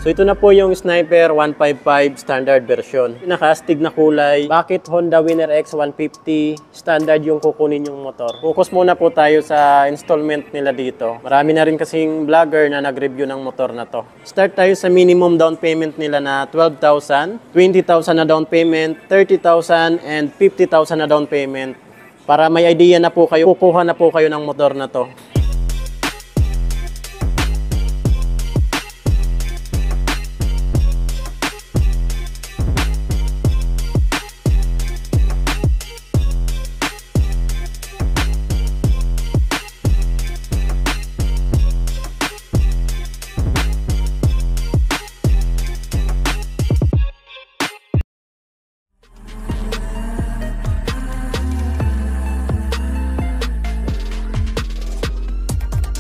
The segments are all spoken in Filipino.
So ito na po yung Sniper 155 standard version. Pinaka-astig na kulay. Bakit Honda Winner X 150 standard yung kukunin yung motor? Focus muna po tayo sa installment nila dito. Marami na rin kasing vlogger na nag-review ng motor na to. Start tayo sa minimum down payment nila na 12,000, 20,000 na down payment, 30,000 and 50,000 na down payment. Para may idea na po kayo, kukuha na po kayo ng motor na to.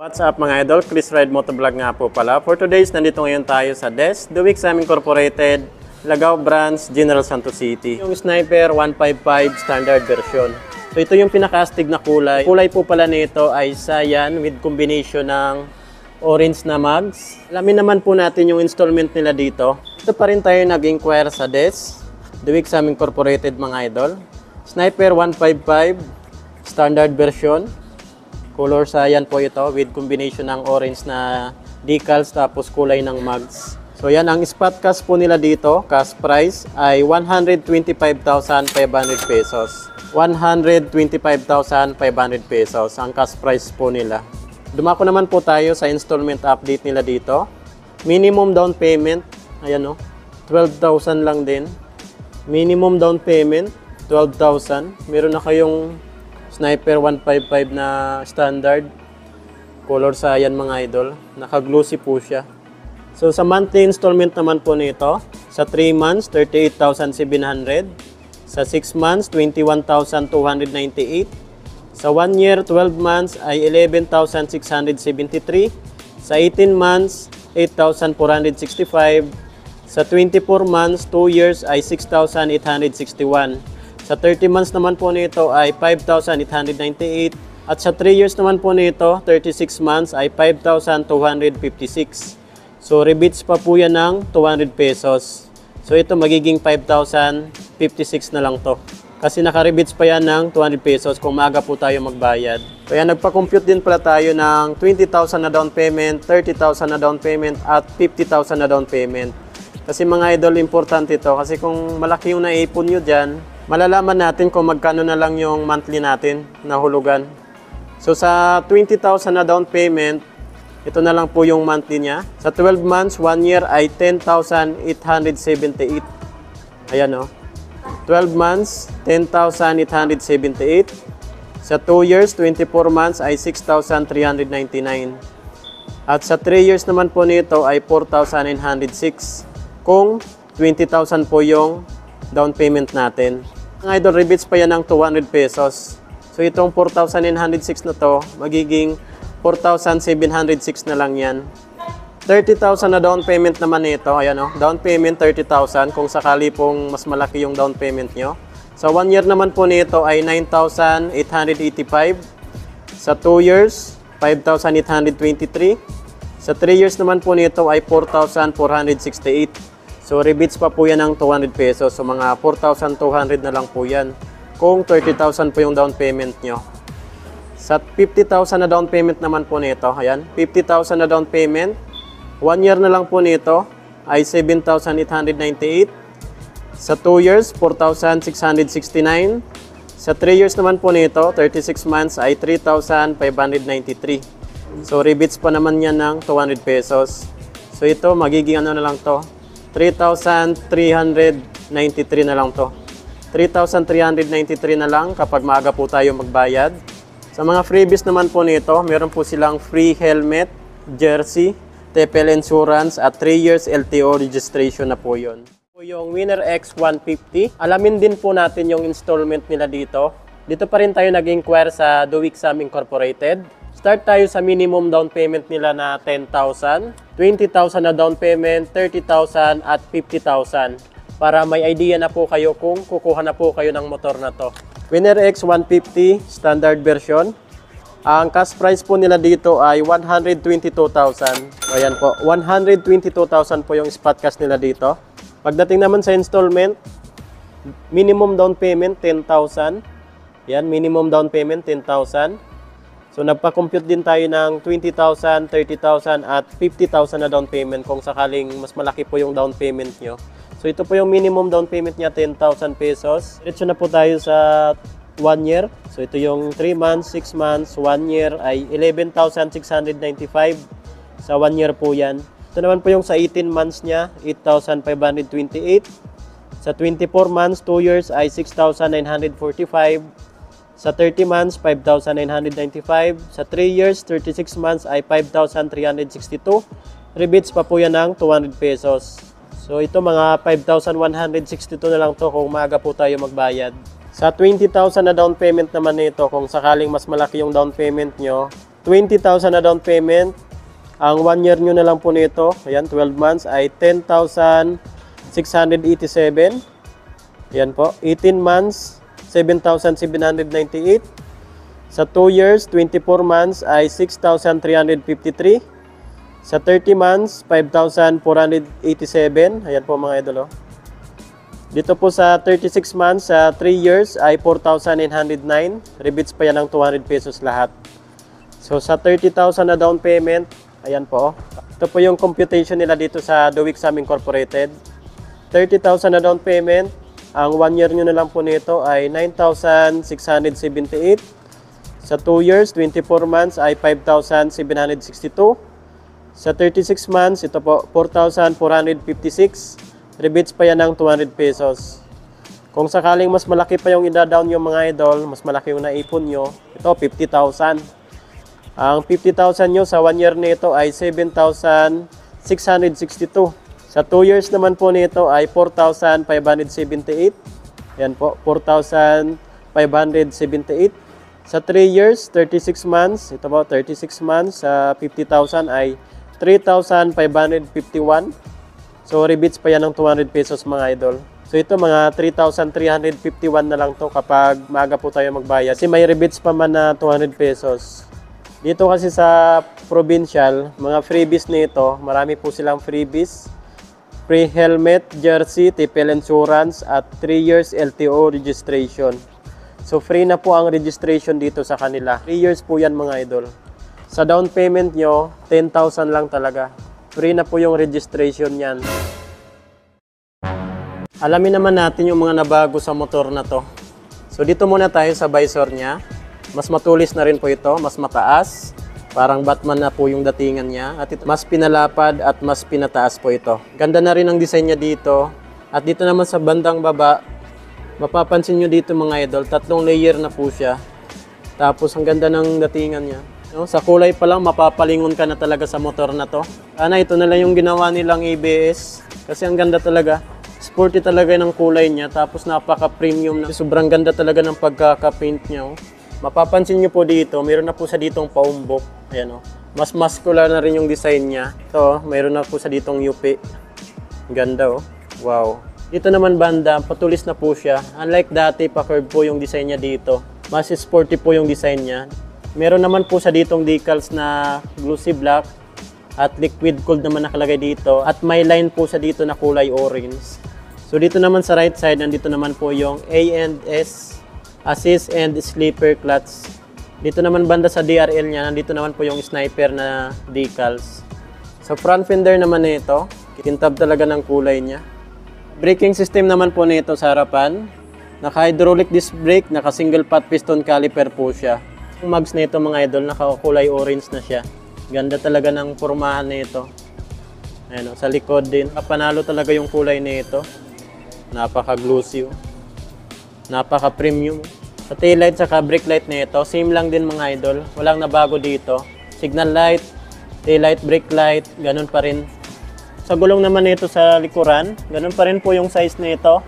What's up mga idol? Chris Ride Motovlog nga po pala. For today's, nandito ngayon tayo sa DES, Duwixam Incorporated, Lagao Branch, General Santos City. Yung Sniper 155 standard version. So ito yung pinaka-astig na kulay. Kulay po pala nito ay cyan with combination ng orange na mags. Alamin naman po natin yung installment nila dito. Ito pa rin tayo nag-inquire sa DES, Duwixam Incorporated mga idol. Sniper 155 standard version. Color cyan po ito with combination ng orange na decals tapos kulay ng mags. So yan, ang spot cash po nila dito, cash price ay 125,500 pesos. 125,500 pesos ang cash price po nila. Dumako naman po tayo sa installment update nila dito. Minimum down payment, ayan o, 12,000 lang din. Minimum down payment, 12,000. Meron na kayong Sniper 155 na standard. Color cyan mga idol. Naka-glossy po siya. So sa monthly installment naman po nito, sa 3 months, 38,700. Sa 6 months, 21,298. Sa 1 year, 12 months ay 11,673. Sa 18 months, 8,465. Sa 24 months, 2 years ay 6,861. Sa 30 months naman po nito ay 5,898 at sa 3 years naman po nito, 36 months ay 5,256. So rebates pa po yan ng 200 pesos. So ito magiging 5,056 na lang to. Kasi naka-rebates pa yan ng 200 pesos kung maaga po tayo magbayad. Kaya nagpa-compute din pala tayo ng 20,000 na down payment, 30,000 na down payment at 50,000 na down payment. Kasi mga idol, importante ito. Kasi kung malaki yung naipon nyo dyan, malalaman natin kung magkano na lang yung monthly natin na hulugan. So sa 20,000 na down payment, ito na lang po yung monthly niya. Sa 12 months, 1 year ay 10,878. Ayan o. 12 months, 10,878. Sa 2 years, 24 months ay 6,399. At sa 3 years naman po nito ay 4,906. Kung 20,000 po yung down payment natin. Ang idol, rebates pa yan ng 200 pesos. So itong 4,906 na to, magiging 4,706 na lang yan. 30,000 na down payment naman nito. Ayan o, down payment 30,000 kung sakali pong mas malaki yung down payment nyo. Sa 1 year naman po nito ay 9,885. Sa 2 years, 5,823. Sa 3 years naman po nito ay 4,468. So rebates pa po yan ng 200 pesos. So mga 4,200 na lang po yan. Kung 30,000 po yung down payment nyo. Sa 50,000 na down payment naman po nito, ayan, 50,000 na down payment. 1 year na lang po nito ay 7,898. Sa 2 years, 4,669. Sa 3 years naman po nito, 36 months ay 3,593. So rebates pa naman yan ng 200 pesos. So ito, magiging ano na lang to, 3,393 na lang to. 3,393 na lang kapag maaga po tayo magbayad. Sa mga freebies naman po nito, meron po silang free helmet, jersey, TPL insurance at 3 years LTO registration na po yun. Yung Winner X 150, alamin din po natin yung installment nila dito. Dito pa rin tayo nag-inquire sa Duwixam Incorporated. Start tayo sa minimum down payment nila na 10,000, 20,000 na down payment, 30,000 at 50,000 para may idea na po kayo kung kukuha na po kayo ng motor na to. Winner X 150 standard version. Ang cash price po nila dito ay 122,000. Ayan po, 122,000 po yung spot cash nila dito. Pagdating naman sa installment, minimum down payment 10,000. Yan, minimum down payment 10,000. So nagpa-compute din tayo ng 20,000, 30,000 at 50,000 na down payment kung sakaling mas malaki po yung down payment nyo. So ito po yung minimum down payment niya, 10,000 pesos. Diretso na po tayo sa 1 year. So ito yung 3 months, 6 months, 1 year ay 11,695. Sa 1 year po yan. Ito naman po yung sa 18 months niya, 8,528. Sa 24 months, 2 years ay 6,945. Sa 30 months, 5,995. Sa 3 years, 36 months ay 5,362. Rebates pa po yan ng 200 pesos. So ito mga 5,162 na lang to kung maaga po tayo magbayad. Sa 20,000 na down payment naman nito, kung sakaling mas malaki yung down payment nyo, 20,000 na down payment, ang 1 year nyo na lang po nito, ayan, 12 months ay 10,687. Ayan po, 18 months, 7,798. Sa 2 years, 24 months ay 6,353. Sa 30 months, 5,487. Ayan po mga idol. Dito po sa 36 months, sa 3 years ay 4,909. Rebates pa yan ng 200 pesos lahat. So sa 30,000 na down payment, ayan po. Ito po yung computation nila dito sa The Wixam Incorporated. 30,000 na down payment. Ang 1 year nyo na lang po nito ay 9,678. Sa 2 years, 24 months ay 5,762. Sa 36 months, ito po, 4,456. Rebates pa yan ng 200 pesos. Kung sakaling mas malaki pa yung ida-down yung mga idol, mas malaki yung naipon nyo, ito 50,000. Ang 50,000 nyo sa 1 year nito ay 7,662. Sa 2 years naman po nito ay 4,578. Yan po, 4,578. Sa 3 years, 36 months, ito po, 36 months, sa 50,000 ay 3,551. So, rebates pa yan ng 200 pesos mga idol. So, ito mga 3,351 na lang to kapag maaga po tayo magbayad. Kasi may rebates pa man na 200 pesos. Dito kasi sa provincial, mga freebies nito, marami po silang freebies. Free helmet, jersey, TPL insurance, at 3 years LTO registration. So, free na po ang registration dito sa kanila. 3 years po yan mga idol. Sa down payment nyo, 10,000 lang talaga. Free na po yung registration yan. Alamin naman natin yung mga nabago sa motor na to. So dito muna tayo sa visor niya. Mas matulis na rin po ito, mas mataas. Parang Batman na po yung datingan niya. At ito, mas pinalapad at mas pinataas po ito. Ganda na rin ang design niya dito. At dito naman sa bandang baba, mapapansin nyo dito mga idol, 3 layer na po siya. Tapos ang ganda ng datingan niya. No, sa kulay pa lang, mapapalingon ka na talaga sa motor na to. Ito na lang yung ginawa nilang ABS. Kasi ang ganda talaga. Sporty talaga ng kulay niya. Tapos napaka-premium na. Sobrang ganda talaga ng pagkaka-paint niya. Oh. Mapapansin nyo po dito, mayroon na po sa ditong paumbok. Ayan, oh. Mas muscular na rin yung design niya. Ito, mayroon na po sa ditong UP. Ganda, oh. Wow. Dito naman banda, patulis na po siya. Unlike dati, pa-curve po yung design niya dito. Mas sporty po yung design niya. Meron naman po sa ditong decals na glossy black at liquid cooled naman nakalagay dito. At may line po sa dito na kulay orange. So dito naman sa right side, nandito naman po yung A&S, assist and sleeper clutch. Dito naman banda sa DRL niya, nandito naman po yung sniper na decals. Sa front fender naman nito, kintab talaga ng kulay niya. Braking system naman po nito sa harapan. Naka-hydraulic disc brake, naka-single pot piston caliper po siya. Yung mags nito mga idol, naka-kulay orange na siya. Ganda talaga ng pormahan nito. Ayan, sa likod din. Panalo talaga yung kulay nito. Napaka-glossy. Napaka-premium. Sa taillight saka brake light nito, same lang din mga idol. Walang nabago dito. Signal light, taillight, brake light, ganun pa rin. Sa gulong naman nito sa likuran, ganun pa rin po yung size nito.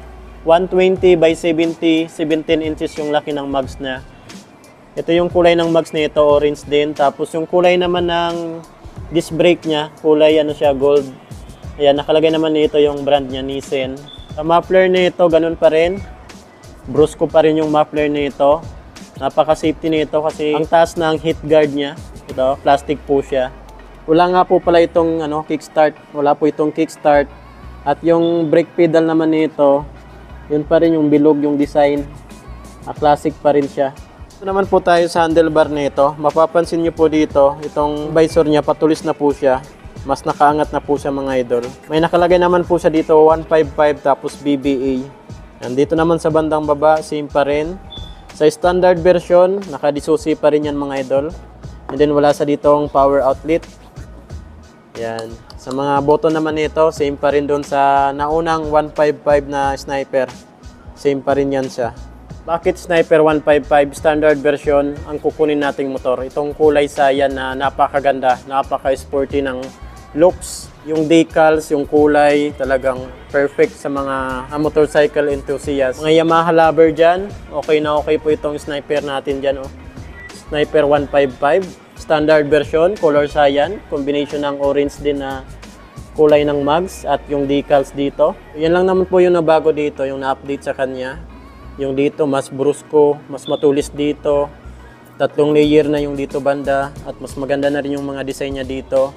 120 by 70, 17 inches yung laki ng mags na. Ito yung kulay ng mags nito, orange din. Tapos yung kulay naman ng disc brake niya, kulay ano siya, gold. Ayan, nakalagay naman nito yung brand niya, Nissan. Sa muffler nito, ganun pa rin. Brusco pa rin yung muffler nito. Napaka-safety nito kasi ang taas ng heat guard niya. Ito, plastic po siya. Wala nga po pala itong kickstart. Wala po itong kickstart. At yung brake pedal naman nito, yun pa rin yung bilog yung design. Classic pa rin siya. Ito naman po tayo sa handlebar nito. Mapapansin nyo po dito, itong visor niya patulis na po siya. Mas nakaangat na po siya mga idol. May nakalagay naman po siya dito 155 tapos BBA. Dito naman sa bandang baba, same pa rin. Sa standard version, naka-disusi pa rin yan mga idol. And then wala sa ditong power outlet. Yan. Sa mga button naman nito, same pa rin doon sa naunang 155 na sniper. Same pa rin yan siya. Bakit Sniper 155 standard version ang kukunin nating motor? Itong kulay cyan na napakaganda, napaka-sporty ng looks. Yung decals, yung kulay, talagang perfect sa mga motorcycle enthusiasts. Mga Yamaha lover dyan, okay na okay po itong sniper natin dyan. Sniper 155, standard version, color cyan, combination ng orange din na kulay ng mags at yung decals dito. Yan lang naman po yung nabago dito, yung na-update sa kanya. Yung dito, mas brusko, mas matulis dito. 3 layer na yung dito banda at mas maganda na rin yung mga design niya dito.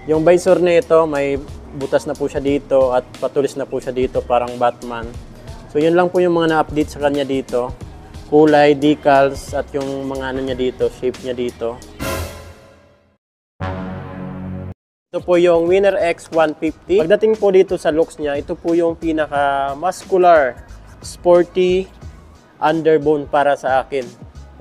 Yung visor na ito, may butas na po siya dito at patulis na po siya dito, parang Batman. So yun lang po yung mga na-update sa kanya dito. Kulay, decals at yung mga niya dito, shape niya dito. Ito po yung Winner X 150. Pagdating po dito sa looks niya, ito po yung pinaka-muscular, sporty underbone para sa akin.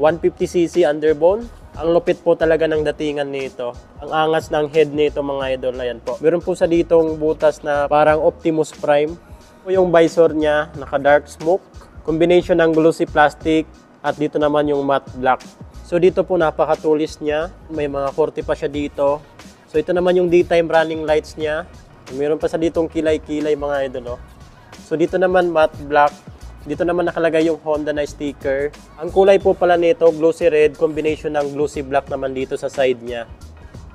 150cc underbone. Ang lupit po talaga ng datingan nito. Ang angas ng head nito mga idol. Ayan po. Meron po sa ditong butas na parang Optimus Prime. Ito po yung visor niya, naka dark smoke. Combination ng glossy plastic at dito naman yung matte black. So dito po napakatulis niya. May mga 40 pa siya dito. So ito naman yung daytime running lights niya. Meron pa sa ditong kilay-kilay mga idol. So dito naman matte black. Dito naman nakalagay yung Honda na sticker. Ang kulay po pala nito, glossy red, combination ng glossy black naman dito sa side niya.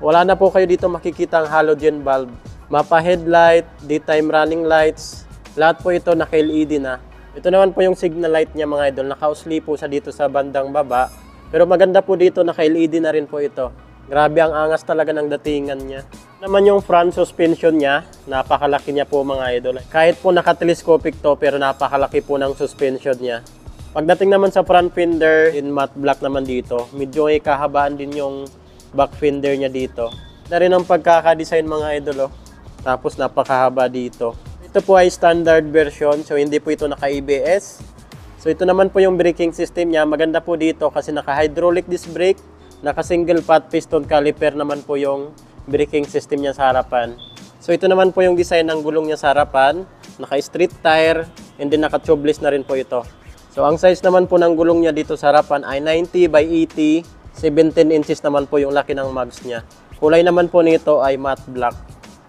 Wala na po kayo dito makikita ang halogen bulb. Mapa headlight, daytime running lights, lahat po ito naka-LED na. Ito naman po yung signal light niya mga idol. Naka-usli po siya dito sa bandang baba. Pero maganda po dito, naka-LED na rin po ito. Grabe ang angas talaga ng datingan niya. Naman yung front suspension niya, napakalaki niya po mga idol. Kahit po naka-telescopic to, pero napakalaki po ng suspension niya. Pagdating naman sa front fender, in matte black naman dito, medyo ay kahabaan din yung back fender niya dito. Na rin ang pagkakadesign mga idol. Tapos napakahaba dito. Ito po ay standard version, so hindi po ito naka-ABS. So ito naman po yung braking system niya. Maganda po dito kasi naka-hydraulic disc brake. Naka-single pot piston caliper naman po yung braking system niya sa harapan. So ito naman po yung design ng gulong niya sa harapan. Naka-street tire and then naka-tubeless na rin po ito. So ang size naman po ng gulong niya dito sa harapan ay 90 by 80. 17 inches naman po yung laki ng mags niya. Kulay naman po nito ay matte black.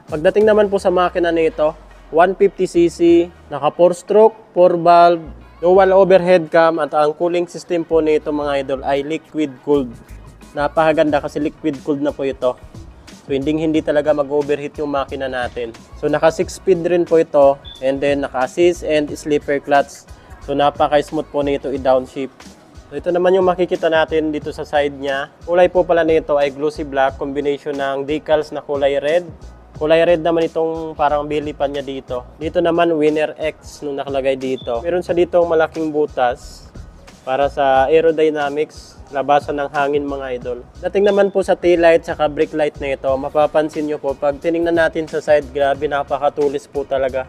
Pagdating naman po sa makina nito, 150cc, naka 4-stroke, 4 valve, dual overhead cam at ang cooling system po nito mga idol ay liquid cooled. Napakaganda kasi liquid cooled na po ito. So hindi talaga mag-overheat yung makina natin. So naka 6-speed rin po ito and then naka assist and slipper clutch. So napaka-smooth po nito i-downshift. So ito naman yung makikita natin dito sa side niya. Kulay po pala nito ay glossy black, combination ng decals na kulay red. Kulay red naman itong parang bilipan niya dito. Dito naman Winner X nung nakalagay dito. Meron sa dito malaking butas para sa aerodynamics, labasan ng hangin mga idol. Dating naman po sa tail light saka brake light na ito, mapapansin nyo po pag tiningnan natin sa side, grabe napakatulis po talaga.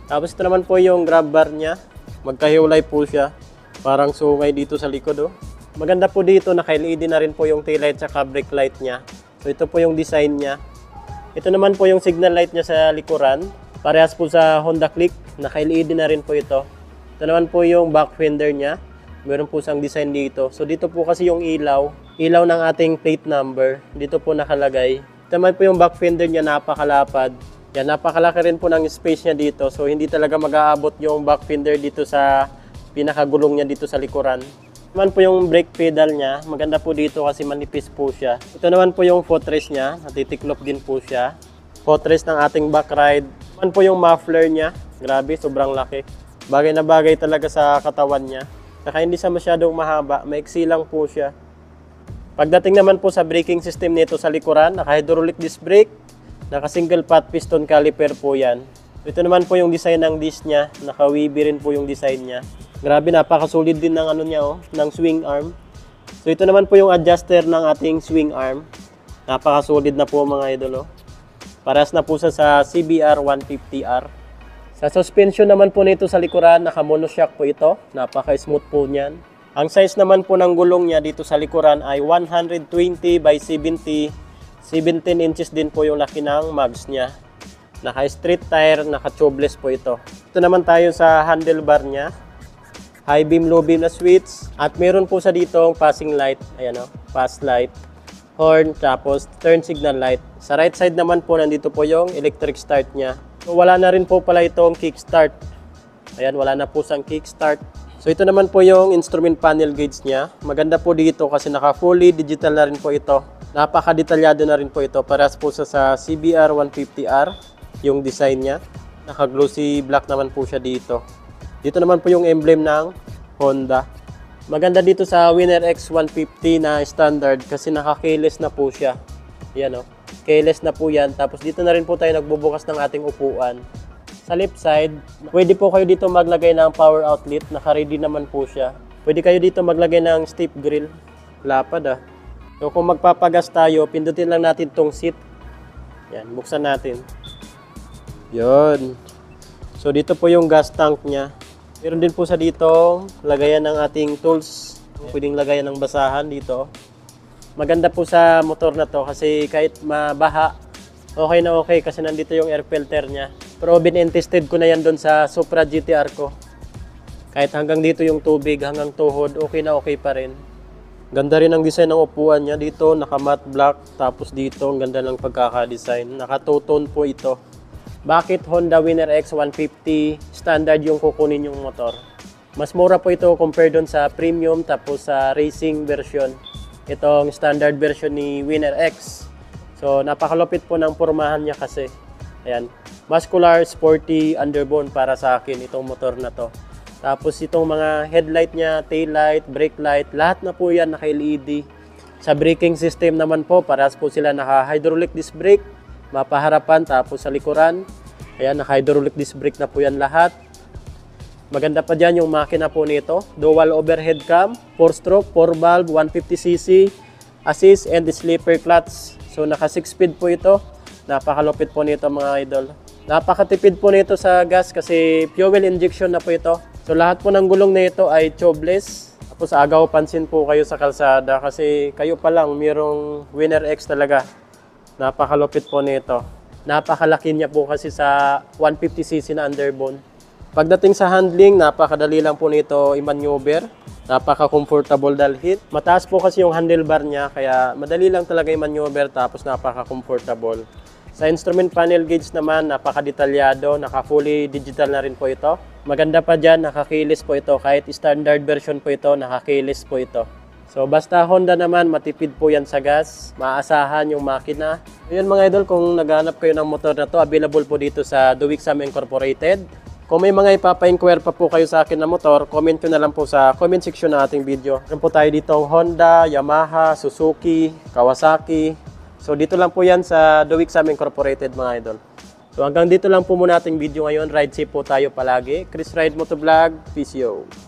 Tapos ito naman po yung grab bar niya. Magkahiwalay po siya. Parang sungay dito sa likod. Maganda po dito, naka-LED na rin po yung tail light saka brake light niya. So ito po yung design niya. Ito naman po yung signal light niya sa likuran. Parehas po sa Honda Click, naka-LED na rin po ito. Ito naman po yung back fender niya. Meron po siyang design dito. So dito po kasi yung ilaw ng ating plate number. Dito po nakalagay. Ito naman po yung back fender niya, napakalapad. Yan, napakalaki rin po ng space niya dito. So hindi talaga mag-aabot yung back fender dito sa pinakagulong niya dito sa likuran. Ito naman po yung brake pedal niya. Maganda po dito kasi manipis po siya. Ito naman po yung footrest niya. Natitiklop din po siya. Footrest ng ating back ride. Ito naman po yung muffler niya. Grabe, sobrang laki. Bagay na bagay talaga sa katawan niya. Saka hindi siya masyadong mahaba, maiksi lang po siya. Pagdating naman po sa braking system nito sa likuran, naka-hydraulic disc brake, naka-single pot piston caliper po yan. Ito naman po yung design ng disc niya, naka-wavy rin po yung design niya. Grabe, napakasolid din ng ano niya, ng swing arm. So ito naman po yung adjuster ng ating swing arm. Napakasolid na po mga idol. Parehas na po sa CBR 150R. Sa suspension naman po nito sa likuran, naka-monoshock po ito. Napaka-smooth po niyan. Ang size naman po ng gulong niya dito sa likuran ay 120 by 70. 17 inches din po yung laki ng mags niya. Naka-street tire, naka-tubeless po ito. Ito naman tayo sa handlebar niya. High beam, low beam na switch. At meron po sa dito ang passing light. Ayan pass light. Horn, tapos turn signal light. Sa right side naman po, nandito po yung electric start niya. So, wala na rin po pala itong kickstart. Ayan, wala na po sang kickstart. So, ito naman po yung instrument panel gauge niya. Maganda po dito kasi naka-fully digital na rin po ito. Napaka-detalyado na rin po ito. Parehas po sa CBR 150R, yung design niya. Naka-glossy black naman po siya dito. Dito naman po yung emblem ng Honda. Maganda dito sa Winner X 150 na standard kasi naka-keyless na po siya. Yan keyless na po yan. Tapos dito na rin po tayo nagbubukas ng ating upuan. Sa left side, pwede po kayo dito maglagay ng power outlet. Naka-ready naman po siya. Pwede kayo dito maglagay ng step grill. Lapad So kung magpapagas tayo, pindutin lang natin tong seat. Yan, buksan natin. Yun. So dito po yung gas tank niya. Meron din po sa dito, lagayan ng ating tools. Pwedeng lagayan ng basahan dito. Maganda po sa motor na to kasi kahit mabaha, okay na okay kasi nandito yung air filter niya. Proven and tested ko na yan doon sa Supra GTR ko. Kahit hanggang dito yung tubig, hanggang tuhod, okay na okay pa rin. Ganda rin ang design ng upuan niya. Dito, naka-matte black. Tapos dito, ang ganda ng pagkaka-design. Naka-two-tone po ito. Bakit Honda Winner X 150 standard yung kukunin yung motor? Mas mura po ito compare doon sa premium tapos sa racing version. Itong standard version ni Winner X. So napakalupit po ng pormahan niya kasi. Ayan, muscular, sporty, underbone para sa akin itong motor na to. Tapos itong mga headlight niya, tail light, brake light, lahat na po yan naka-LED. Sa braking system naman po, parehas po sila naka-hydraulic disc brake. Mapaharapan tapos sa likuran. Ayan, naka-hydraulic disc brake na po yan lahat. Maganda pa dyan yung makina po nito. Dual overhead cam, 4-stroke, 4-valve, 150cc, assist and sleeper clutch. So naka 6-speed po ito. Napakalupit po nito mga idol. Napakatipid po nito sa gas kasi fuel injection na po ito. So lahat po ng gulong nito ay tubeless. Tapos agaw pansin po kayo sa kalsada kasi kayo pa lang mayroong Winner X talaga. Napakalupit po nito. Napakalaki niya po kasi sa 150cc na underbone. Pagdating sa handling, napakadali lang po nito i-maneuver. Napaka-comfortable dalhin. Mataas po kasi yung handlebar niya kaya madali lang talaga i-maneuver tapos napaka-comfortable. Sa instrument panel gauge naman, napaka-detalyado, naka-fully digital na rin po ito. Maganda pa dyan, naka-keyless po ito. Kahit standard version po ito, naka-keyless po ito. So basta Honda naman, matipid po yan sa gas, maasahan yung makina. Ayun mga idol, kung naghanap kayo ng motor na to, available po dito sa Duwixam Incorporated. Kung may mga ipapa-inquire pa po kayo sa akin na motor, comment nyo na lang po sa comment section ng ating video. Meron po tayo dito Honda, Yamaha, Suzuki, Kawasaki. So dito lang po yan sa Duwixam Incorporated mga idol. So hanggang dito lang po muna ating video ngayon. Ride safe po tayo palagi. Chris Ride Motovlog, PCO.